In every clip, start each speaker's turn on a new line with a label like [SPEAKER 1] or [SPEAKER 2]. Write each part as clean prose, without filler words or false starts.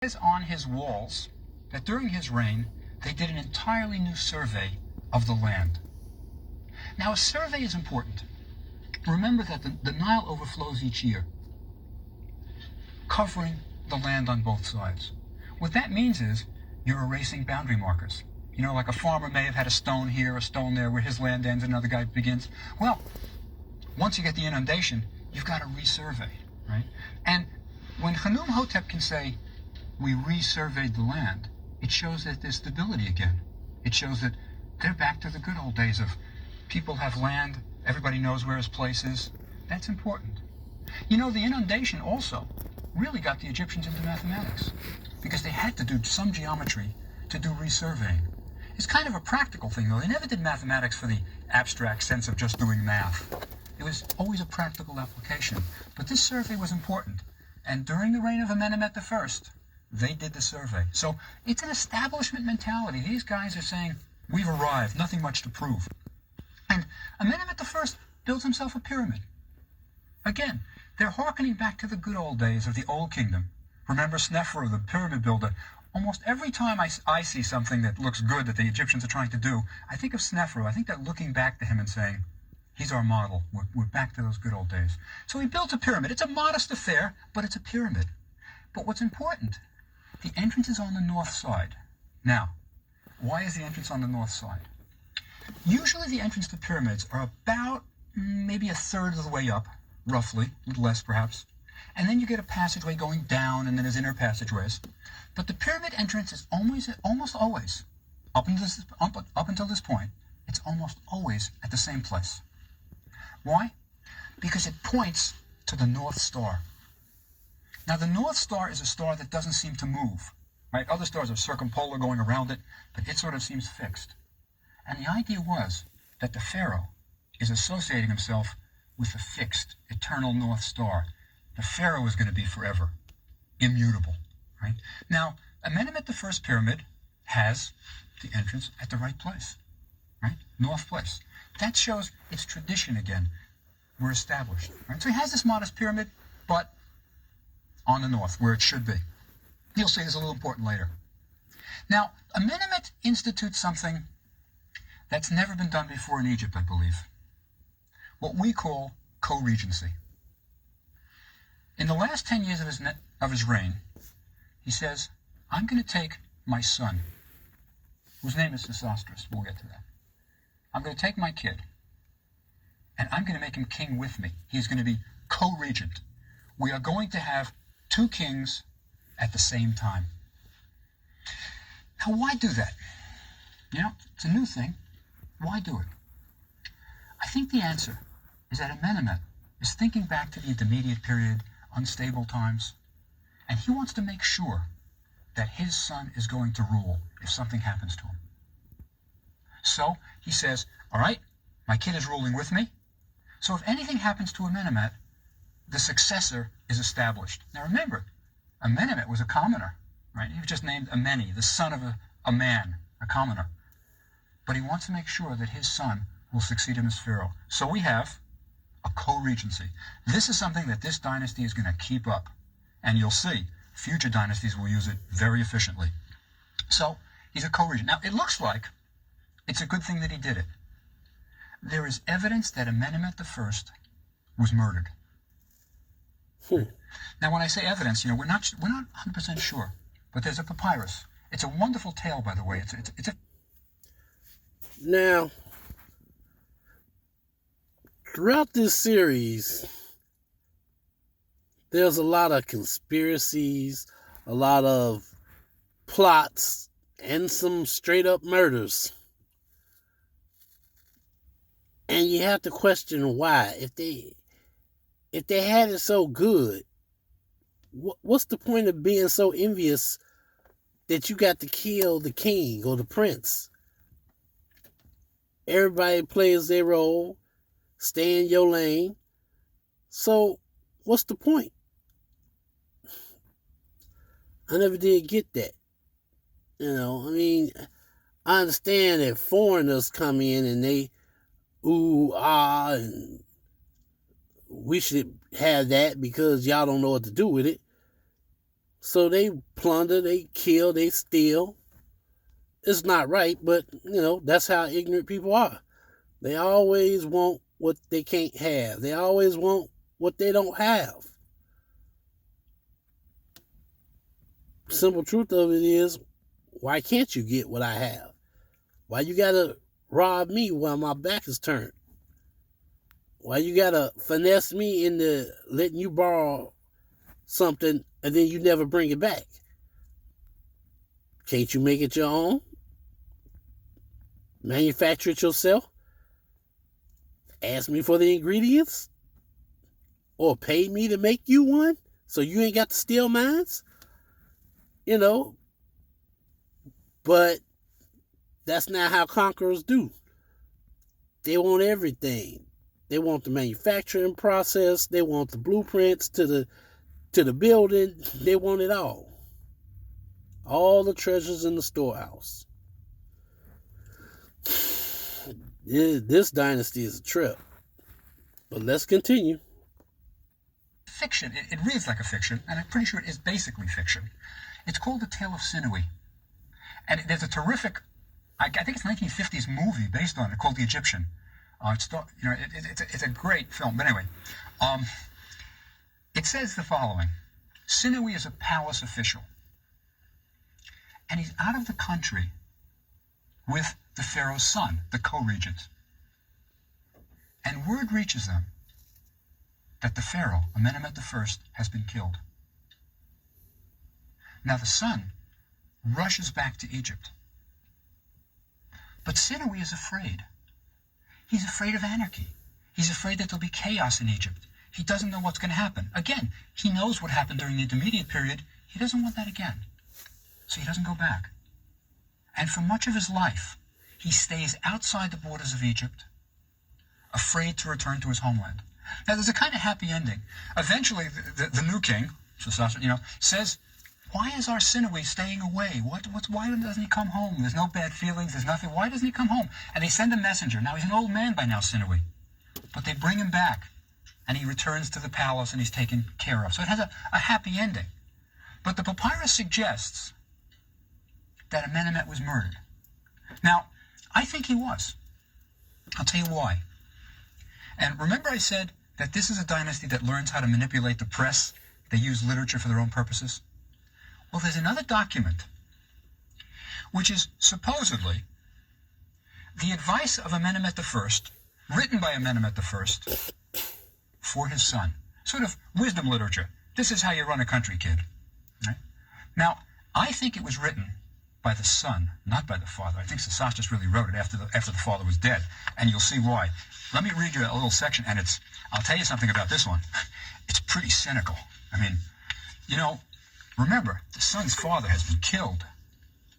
[SPEAKER 1] says on his walls that during his reign, they did an entirely new survey of the land. Now, a survey is important. Remember that the Nile overflows each year, covering the land on both sides. What that means is you're erasing boundary markers. You know, like a farmer may have had a stone here, a stone there, where his land ends and another guy begins. Well, once you get the inundation, you've got to resurvey, right? And when Khnum-Hotep can say, we resurveyed the land, it shows that there's stability again. It shows that they're back to the good old days of people have land, everybody knows where his place is. That's important. You know, the inundation also really got the Egyptians into mathematics because they had to do some geometry to do resurveying. It's kind of a practical thing, though. They never did mathematics for the abstract sense of just doing math. It was always a practical application. But this survey was important. And during the reign of Amenemhet I, they did the survey. So it's an establishment mentality. These guys are saying, we've arrived, nothing much to prove. And Amenemhet I builds himself a pyramid. Again, they're hearkening back to the good old days of the Old Kingdom. Remember Snefru, the pyramid builder? Almost every time I see something that looks good that the Egyptians are trying to do, I think of Snefru. I think they're looking back to him and saying, he's our model. We're back to those good old days. So he built a pyramid. It's a modest affair, but it's a pyramid. But what's important, the entrance is on the north side. Now, why is the entrance on the north side? Usually the entrance to pyramids are about maybe a third of the way up, roughly, a little less perhaps. And then you get a passageway going down, and then there's inner passageways. But the pyramid entrance is almost always, up until this point, it's almost always at the same place. Why? Because it points to the North Star. Now, the North Star is a star that doesn't seem to move, right? Other stars are circumpolar going around it, but it sort of seems fixed. And the idea was that the pharaoh is associating himself with the fixed, eternal North Star. The pharaoh is going to be forever, immutable, right? Now, Amenemhet I's pyramid has the entrance at the right place, right? North place. That shows its tradition again. We're established, right? So he has this modest pyramid, but on the north, where it should be. You'll see this a little important later. Now, Amenemhet institutes something that's never been done before in Egypt, I believe. What we call co-regency. In the last 10 years of his reign, he says, I'm going to take my son, whose name is Sesostris. We'll get to that. I'm going to take my kid, and I'm going to make him king with me. He's going to be co-regent. We are going to have two kings at the same time. Now, why do that? You know, it's a new thing. Why do it? I think the answer is that Amenemhet is thinking back to the intermediate period, unstable times, and he wants to make sure that his son is going to rule if something happens to him. So he says, all right, my kid is ruling with me, so if anything happens to Amenemhet, the successor is established. Now remember, Amenemhet was a commoner, right? He was just named Ameni, the son of a man, a commoner. But he wants to make sure that his son will succeed him as pharaoh. So we have a co-regency. This is something that this dynasty is going to keep up. And you'll see, future dynasties will use it very efficiently. So he's a co-regent. Now, it looks like it's a good thing that he did it. There is evidence that Amenemhet I was murdered. Now, when I say evidence, you know, we're not 100% sure, but there's a papyrus. It's a wonderful tale, by the way. It's a
[SPEAKER 2] Now, throughout this series, there's a lot of conspiracies, a lot of plots, and some straight up murders. And you have to question why. If they had it so good, what's the point of being so envious that you got to kill the king or the prince? Everybody plays their role, stay in your lane. So, what's the point? I never did get that. You know, I mean, I understand that foreigners come in and they ooh, ah, and we should have that because y'all don't know what to do with it. So they plunder, they kill, they steal. It's not right, but that's how ignorant people are. They always want what they can't have. They always want what they don't have. Simple truth of it is, why can't you get what I have? Why you gotta rob me while my back is turned? Why you gotta finesse me into letting you borrow something and then you never bring it back? Can't you make it your own? Manufacture it yourself? Ask me for the ingredients? Or pay me to make you one so you ain't got to steal mine? But that's not how conquerors do. They want everything. They want the manufacturing process. They want the blueprints to the building. They want it all. All the treasures in the storehouse. This dynasty is a trip. But let's continue.
[SPEAKER 1] Fiction. It reads like a fiction, and I'm pretty sure it is basically fiction. It's called The Tale of Sinewy. And there's a terrific, I think it's a 1950s movie based on it called The Egyptian. It's a great film. But anyway, it says the following. Sinewy is a palace official. And he's out of the country with the pharaoh's son, the co-regent. And word reaches them that the pharaoh, Amenemhet I, has been killed. Now the son rushes back to Egypt. But Sinewy is afraid. He's afraid of anarchy. He's afraid that there'll be chaos in Egypt. He doesn't know what's going to happen. Again, he knows what happened during the intermediate period. He doesn't want that again. So he doesn't go back. And for much of his life, he stays outside the borders of Egypt, afraid to return to his homeland. Now, there's a kind of happy ending. Eventually, the new king, says, why is our Sinewy staying away? Why doesn't he come home? There's no bad feelings. There's nothing. Why doesn't he come home? And they send a messenger. Now, he's an old man by now, Sinewy. But they bring him back, and he returns to the palace, and he's taken care of. So it has a happy ending. But the papyrus suggests that Amenemhet was murdered. Now, I think he was. I'll tell you why. And remember I said that this is a dynasty that learns how to manipulate the press. They use literature for their own purposes. Well, there's another document, which is supposedly the advice of Amenemhet I, written by Amenemhet I, for his son. Sort of wisdom literature. This is how you run a country, kid. Right? Now, I think it was written by the son, not by the father. I think Sesostris really wrote it after the father was dead, and you'll see why. Let me read you a little section, and I'll tell you something about this one. It's pretty cynical. I mean, remember, the son's father has been killed,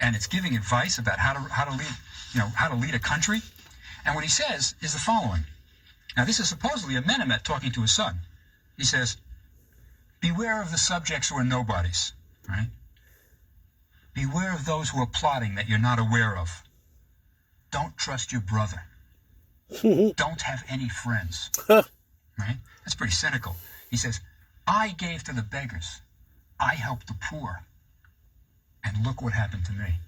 [SPEAKER 1] and it's giving advice about how to lead a country. And what he says is the following. Now, this is supposedly Amenemhet talking to his son. He says, beware of the subjects who are nobodies, right? Beware of those who are plotting that you're not aware of. Don't trust your brother. Don't have any friends. Right? That's pretty cynical. He says, I gave to the beggars. I helped the poor. And look what happened to me.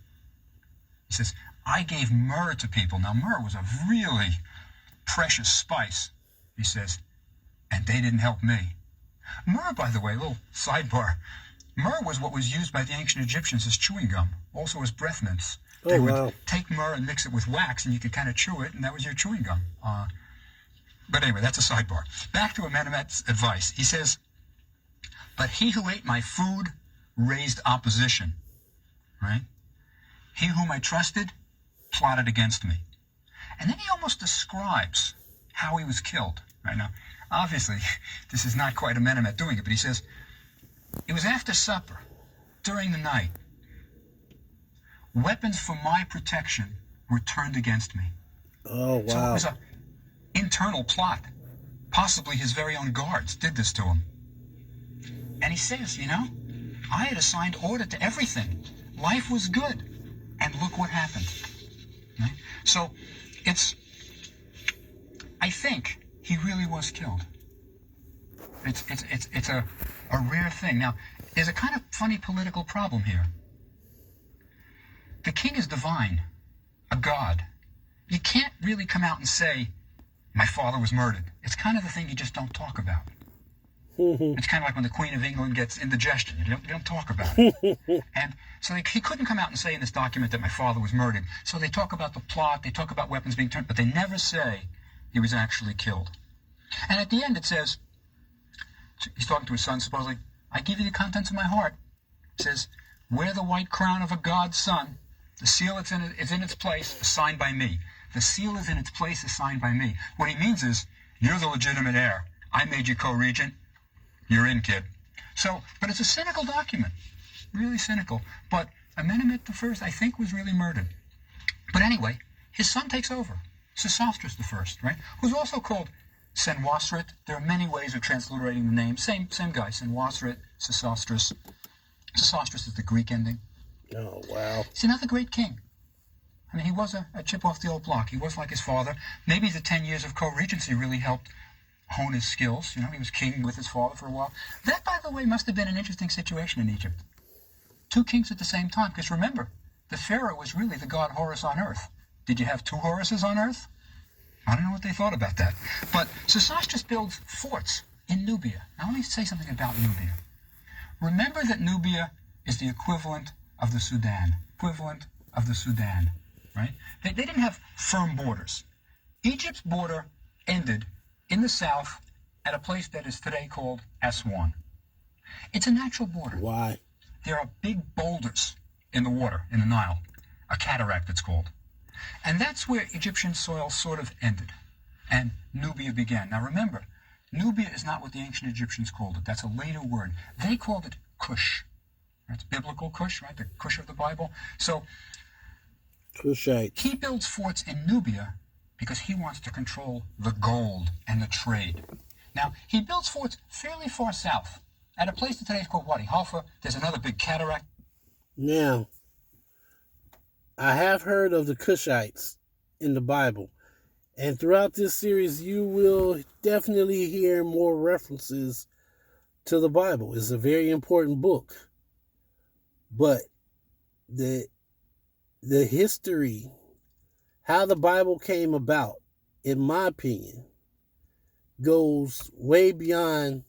[SPEAKER 1] He says, I gave myrrh to people. Now, myrrh was a really precious spice. He says, and they didn't help me. Myrrh, by the way, little sidebar. Myrrh was what was used by the ancient Egyptians as chewing gum, also as breath mints. They would take myrrh and mix it with wax, and you could kind of chew it, and that was your chewing gum. But anyway, that's a sidebar. Back to Amenemhet's advice. He says, but he who ate my food raised opposition, right? He whom I trusted plotted against me. And then he almost describes how he was killed. Right now, obviously, this is not quite Amenemhet doing it, but he says, it was after supper, during the night. Weapons for my protection were turned against me.
[SPEAKER 2] Oh, wow.
[SPEAKER 1] So it was an internal plot. Possibly his very own guards did this to him. And he says, I had assigned order to everything. Life was good. And look what happened. Right? So I think he really was killed. It's a rare thing. Now, there's a kind of funny political problem here. The king is divine, a god. You can't really come out and say, my father was murdered. It's kind of the thing you just don't talk about. It's kind of like when the Queen of England gets indigestion. You don't talk about it. And so he couldn't come out and say in this document that my father was murdered. So they talk about the plot, they talk about weapons being turned, but they never say he was actually killed. And at the end it says, he's talking to his son supposedly, I give you the contents of my heart. It says, wear the white crown of a god's son. The seal is in its place, assigned by me. The seal is in its place, assigned by me. What he means is, you're the legitimate heir. I made you co-regent. You're in, kid. So, but it's a cynical document. Really cynical. But Amenemhet I, I think, was really murdered. But anyway, his son takes over. Sesostris I, right? Who's also called Senwosret. There are many ways of transliterating the name. Same guy, Senwosret, Sesostris. Sesostris is the Greek ending.
[SPEAKER 2] Oh, wow.
[SPEAKER 1] He's another great king. I mean, he was a chip off the old block. He was like his father. Maybe the 10 years of co-regency really helped hone his skills. You know, he was king with his father for a while. That, by the way, must have been an interesting situation in Egypt. 2 kings at the same time. Because remember, the pharaoh was really the god Horus on earth. Did you have 2 Horuses on earth? I don't know what they thought about that. But Sesostris builds forts in Nubia. Now let me say something about Nubia. Remember that Nubia is the equivalent of the Sudan. Equivalent of the Sudan, right? They didn't have firm borders. Egypt's border ended in the south at a place that is today called Aswan. It's a natural border.
[SPEAKER 2] Why?
[SPEAKER 1] There are big boulders in the water, in the Nile. A cataract, it's called. And that's where Egyptian soil sort of ended. And Nubia began. Now remember, Nubia is not what the ancient Egyptians called it. That's a later word. They called it Cush. That's biblical Cush, right? The Cush of the Bible. So
[SPEAKER 2] Cushite.
[SPEAKER 1] He builds forts in Nubia because he wants to control the gold and the trade. Now, he builds forts fairly far south. At a place that today is called Wadi Halfa, there's another big cataract.
[SPEAKER 2] Now, I have heard of the Cushites in the Bible. And throughout this series, you will definitely hear more references to the Bible. It's a very important book. But the history, how the Bible came about, in my opinion, goes way beyond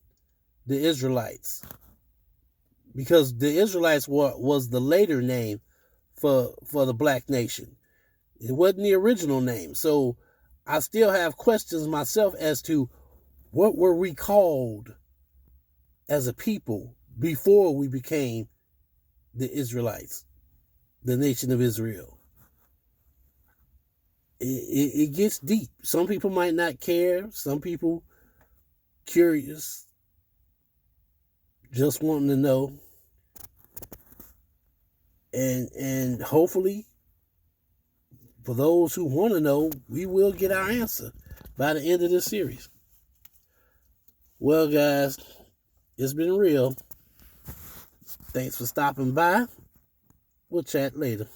[SPEAKER 2] the Israelites. Because the Israelites was the later name for the black nation. It wasn't the original name. So I still have questions myself as to what were we called as a people before we became the Israelites, the nation of Israel. It gets deep. Some people might not care. Some people curious, just wanting to know. And hopefully, for those who want to know, we will get our answer by the end of this series. Well, guys, it's been real. Thanks for stopping by. We'll chat later.